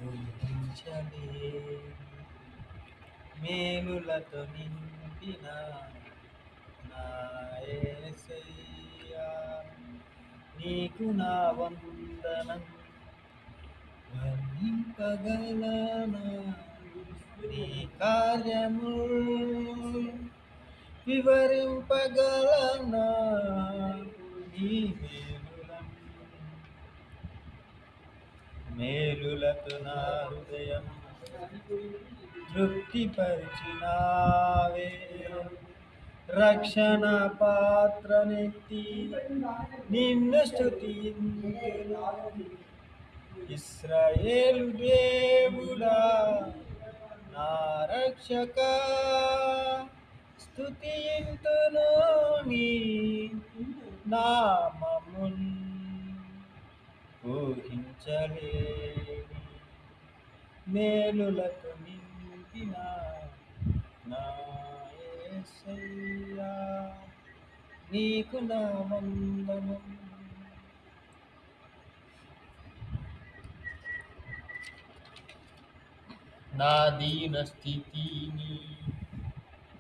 ఊహించలేని మేలులతో నింపిన నా యేసయ్యా, నీకు నా వందనం. వర్ణింపగలనా నీ కార్యము, వివరింపగలనా నీ మేలులను. మేలులతో నా హృదయం తృప్తిపరిచినావే, రక్షణ పాత్రనెత్తి నిన్ను స్తుతింతును. ఇశ్రాయేలు దేవుడా నా రక్షక, స్తుతింతును నీ నామమున్. ఊహించలేని మేలులతో నింపిన నా యేసయ్యా, నీకు నా వందనం. నా దీన స్థితిని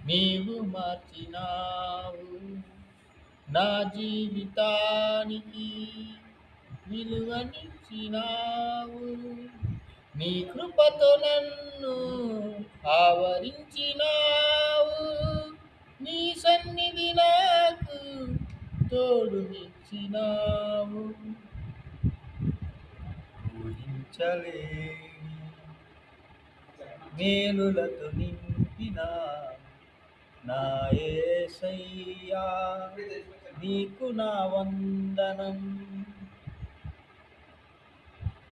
నీవు మార్చినావు, నా జీవితానికి విలువనిచ్చినావు. నీ కృపతో నన్ను ఆవరించినావు, నీ సన్నిధి నాకు తోడునిచ్చినావు. ఊహించలేని మేలులతో నింపిన నా యేసయ్యా, నీకు నా వందనం.